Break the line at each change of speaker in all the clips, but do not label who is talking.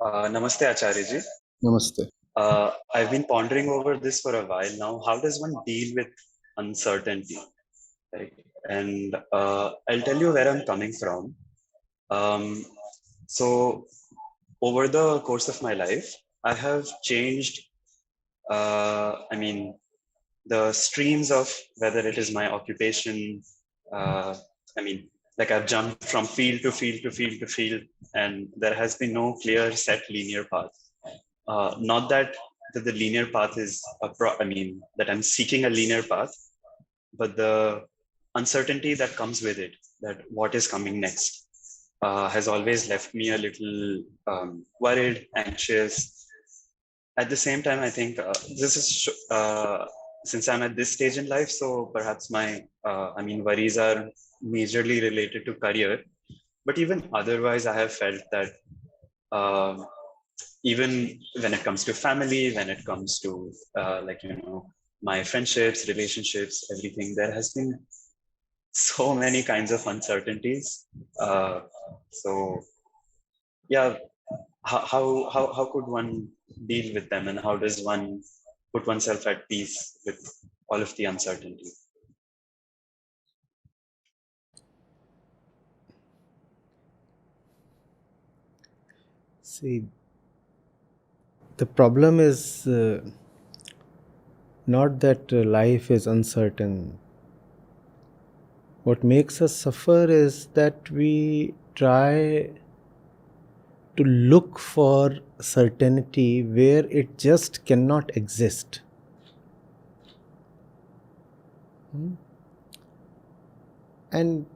Namaste, Acharya ji.
Namaste.
I've been pondering over this for a while now. How does one deal with uncertainty? Right? And I'll tell you where I'm coming from. Um, so, over the course of my life, I have changed, I mean, the streams of whether it is my occupation, uh, I mean, like I've jumped from field to field to field to field, and there has been no clear set linear path. Not that the linear path is I mean that I'm seeking a linear path, but the uncertainty that comes with it, that what is coming next, has always left me a little worried, anxious. At the same time, I think this is since I'm at this stage in life, so perhaps my I mean worries are majorly related to career. But even otherwise, I have felt that. um Even when it comes to family, when it comes to my friendships, relationships, everything, there has been so many kinds of uncertainties. So yeah, how could one deal with them, and how does one put oneself at peace with all of the uncertainty?
See, the problem is not that life is uncertain. What makes us suffer is that we try to look for certainty where it just cannot exist. Hmm? And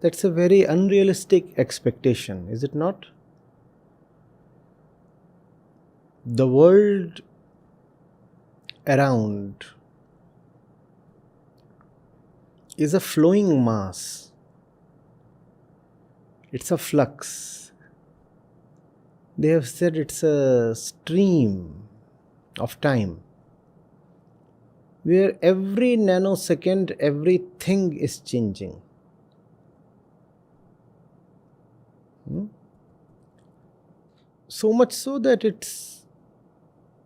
that's a very unrealistic expectation, is it not? The world around is a flowing mass, it's a flux. They have said it's a stream of time where every nanosecond everything is changing. So much so that it's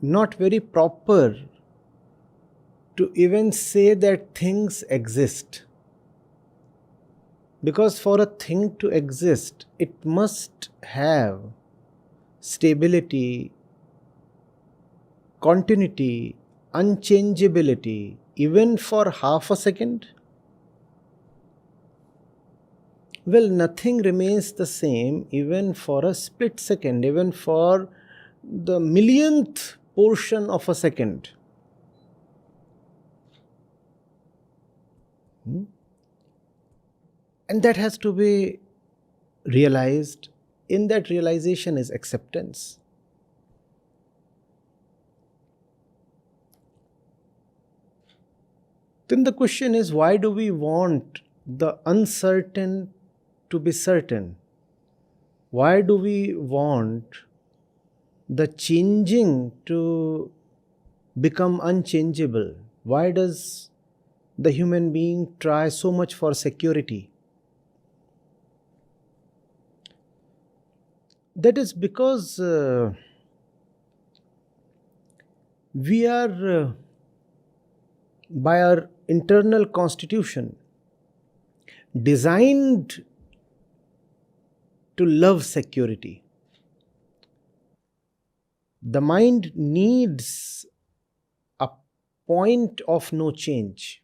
not very proper to even say that things exist. Because for a thing to exist, it must have stability, continuity, unchangeability, even for half a second. Well, nothing remains the same even for a split second, even for the millionth portion of a second. And that has to be realized. In that realization is acceptance. Then the question is, why do we want the uncertain to be certain? Why do we want the changing to become unchangeable? Why does the human being try so much for security? That is because we are, by our internal constitution, designed to love security. The mind needs a point of no change.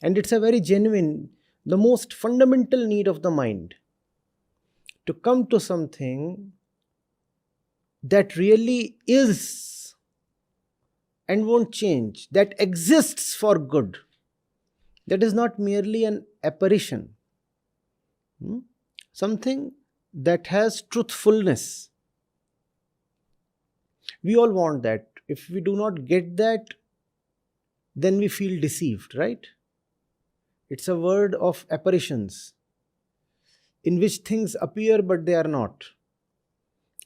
And it's a very genuine, the most fundamental need of the mind, to come to something that really is and won't change, that exists for good, that is not merely an apparition, something that has truthfulness. We all want that. If we do not get that, then we feel deceived, right? It's a word of apparitions in which things appear but they are not.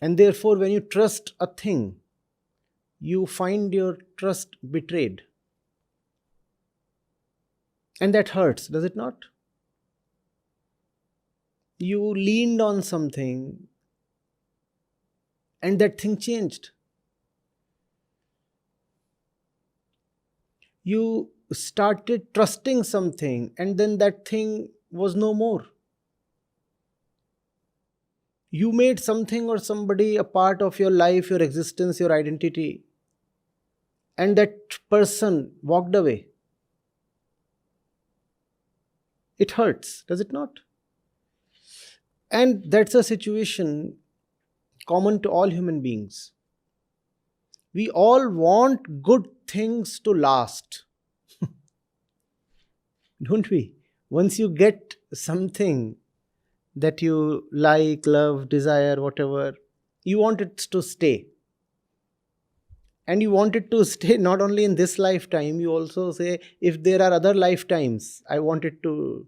And therefore, when you trust a thing, you find your trust betrayed. And that hurts, does it not? You leaned on something, and that thing changed. You started trusting something, and then that thing was no more. You made something or somebody a part of your life, your existence, your identity, and that person walked away. It hurts, does it not? And that's a situation common to all human beings. We all want good things to last, don't we? Once you get something that you like, love, desire, whatever, you want it to stay. And you want it to stay not only in this lifetime, you also say, if there are other lifetimes, I want it to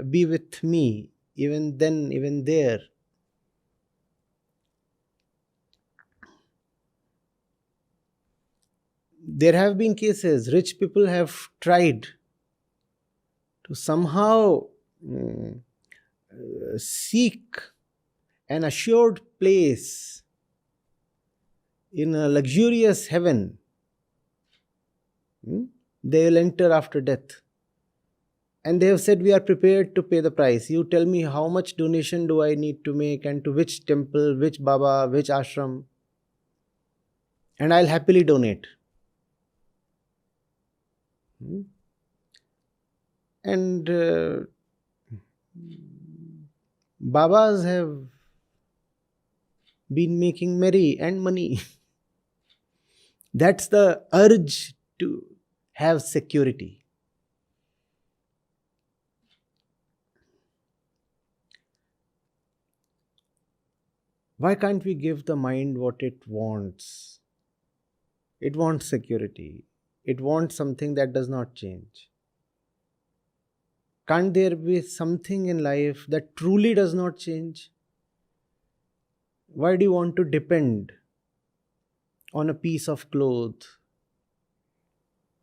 be with me, even then, even there. There have been cases, rich people have tried to somehow seek an assured place in a luxurious heaven. They will enter after death. And they have said, we are prepared to pay the price. You tell me how much donation do I need to make, and to which temple, which Baba, which ashram, and I'll happily donate. And Babas have been making merry and money. That's the urge to have security. Why can't we give the mind what it wants? It wants security. It wants something that does not change. Can't there be something in life that truly does not change? Why do you want to depend on a piece of cloth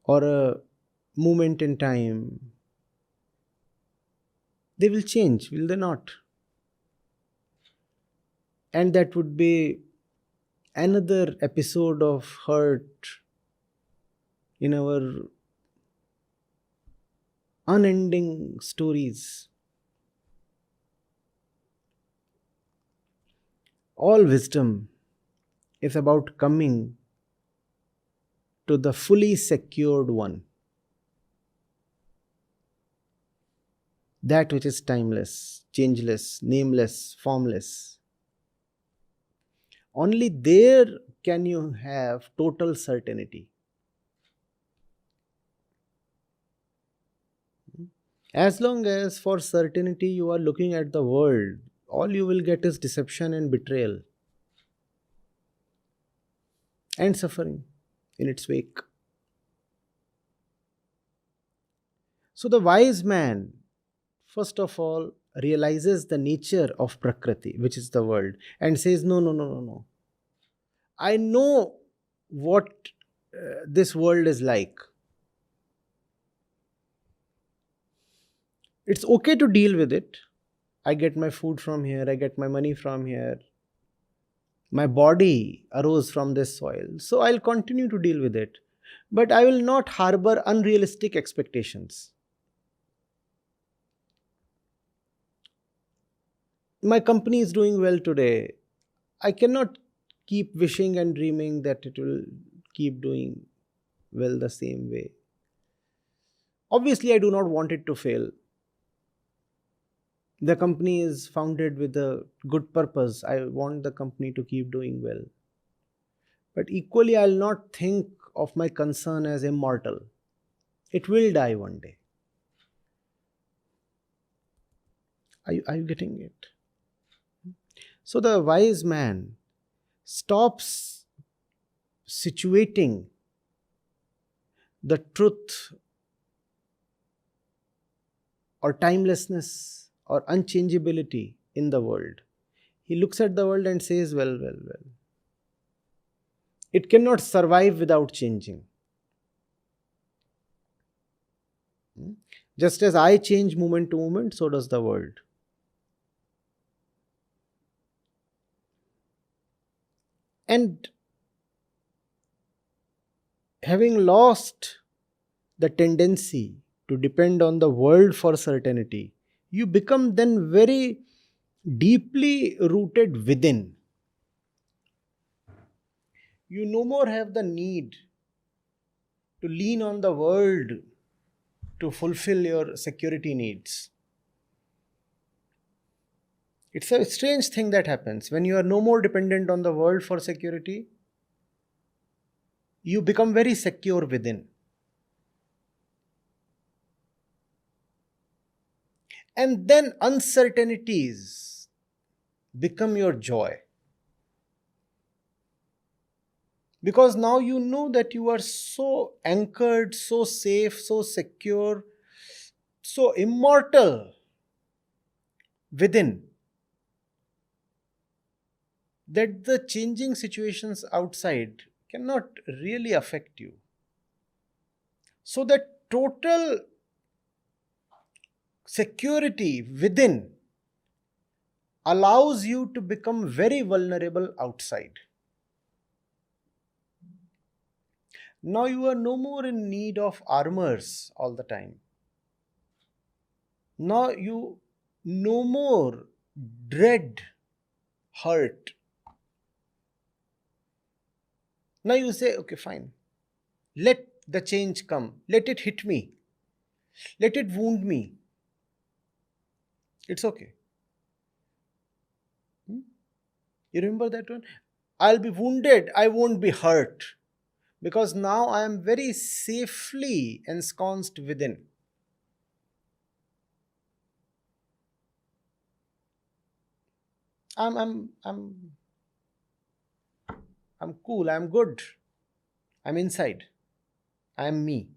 or a moment in time? They will change, will they not? And that would be another episode of hurt in our unending stories. All wisdom is about coming to the fully secured one, that which is timeless, changeless, nameless, formless. Only there can you have total certainty. As long as for certainty you are looking at the world, all you will get is deception and betrayal and suffering in its wake. So the wise man, first of all, realizes the nature of Prakriti, which is the world, and says, no, no, no, no, no. I know what this world is like. It's okay to deal with it. I get my food from here, I get my money from here. My body arose from this soil, so I'll continue to deal with it. But I will not harbor unrealistic expectations. My company is doing well today. I cannot keep wishing and dreaming that it will keep doing well the same way. Obviously, I do not want it to fail. The company is founded with a good purpose. I want the company to keep doing well. But equally, I'll not think of my concern as immortal. It will die one day. Are you getting it? So the wise man stops situating the truth or timelessness or unchangeability in the world. He looks at the world and says, well. It cannot survive without changing. Just as I change moment to moment, so does the world. And having lost the tendency to depend on the world for certainty, you become then very deeply rooted within. You no more have the need to lean on the world to fulfill your security needs. It's a strange thing that happens when you are no more dependent on the world for security. You become very secure within. And then uncertainties become your joy. Because now you know that you are so anchored, so safe, so secure, so immortal within, that the changing situations outside cannot really affect you. So that total security within allows you to become very vulnerable outside. Now you are no more in need of armors all the time. Now you no more dread hurt. Now you say, okay, fine. Let the change come. Let it hit me. Let it wound me. It's okay. You remember that one? I'll be wounded. I won't be hurt. Because now I am very safely ensconced within. I'm cool. I'm good. I'm inside. I'm me.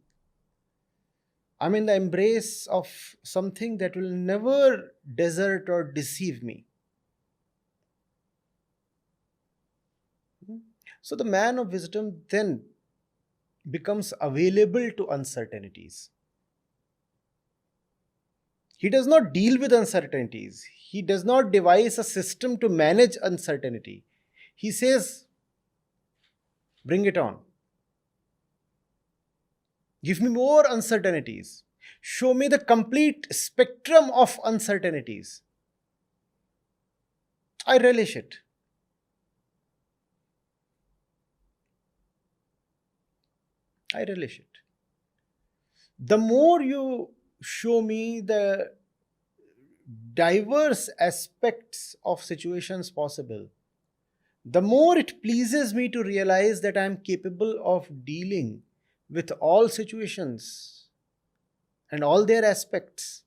I'm in the embrace of something that will never desert or deceive me. So the man of wisdom then becomes available to uncertainties. He does not deal with uncertainties. He does not devise a system to manage uncertainty. He says, bring it on. Give me more uncertainties. Show me the complete spectrum of uncertainties. I relish it. I relish it. The more you show me the diverse aspects of situations possible, the more it pleases me to realize that I am capable of dealing with all situations and all their aspects.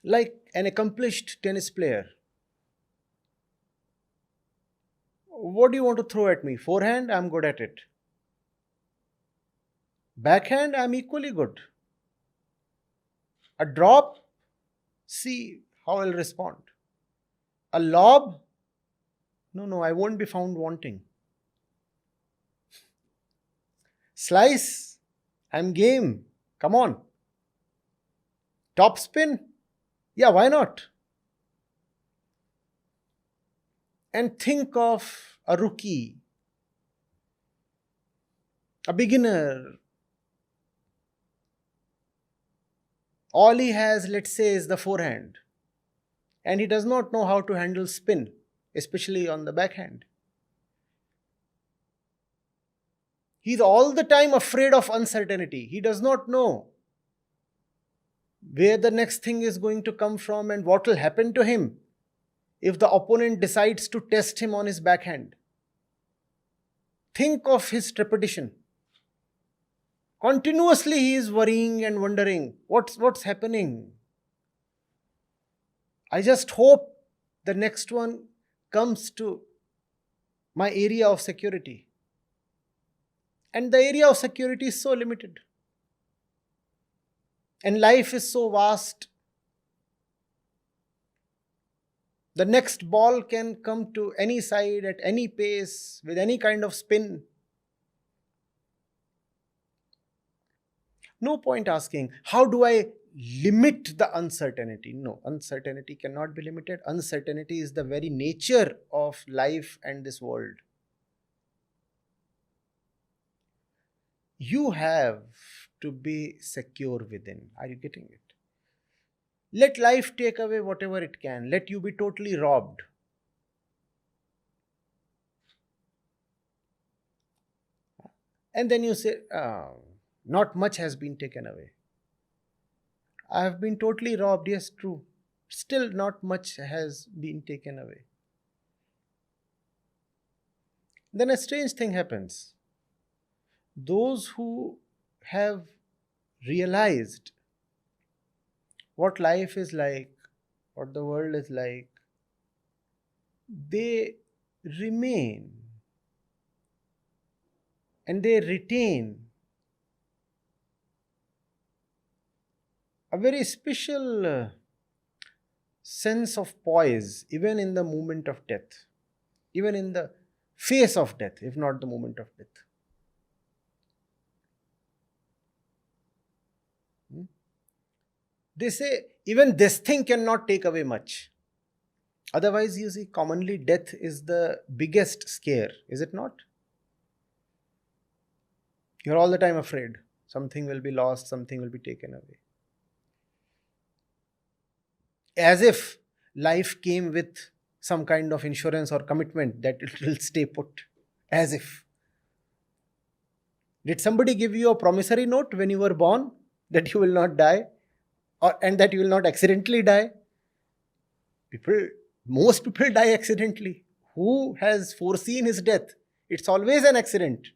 Like an accomplished tennis player. What do you want to throw at me? Forehand, I'm good at it. Backhand, I'm equally good. A drop, see how I'll respond. A lob, no, I won't be found wanting. Slice, I'm game. Come on. Top spin, yeah, why not? And think of a rookie, a beginner. All he has, let's say, is the forehand. And he does not know how to handle spin, especially on the backhand. He's all the time afraid of uncertainty. He does not know where the next thing is going to come from and what will happen to him if the opponent decides to test him on his backhand. Think of his trepidation. Continuously he is worrying and wondering, what's happening? I just hope the next one comes to my area of security. And the area of security is so limited. And life is so vast. The next ball can come to any side at any pace with any kind of spin. No point asking, how do I limit the uncertainty. No, uncertainty cannot be limited. Uncertainty is the very nature of life and this world. You have to be secure within. Are you getting it? Let life take away whatever it can. Let you be totally robbed. And then you say, not much has been taken away. I have been totally robbed. Yes, true. Still not much has been taken away. Then a strange thing happens. Those who have realized what life is like, what the world is like, they remain and they retain a very special sense of poise, even in the moment of death, even in the face of death, if not the moment of death. They say, even this thing cannot take away much. Otherwise, you see, commonly death is the biggest scare, is it not? You're all the time afraid. Something will be lost, something will be taken away. As if life came with some kind of insurance or commitment that it will stay put. As if. Did somebody give you a promissory note when you were born that you will not die? And that you will not accidentally die? Most people die accidentally. Who has foreseen his death? It's always an accident.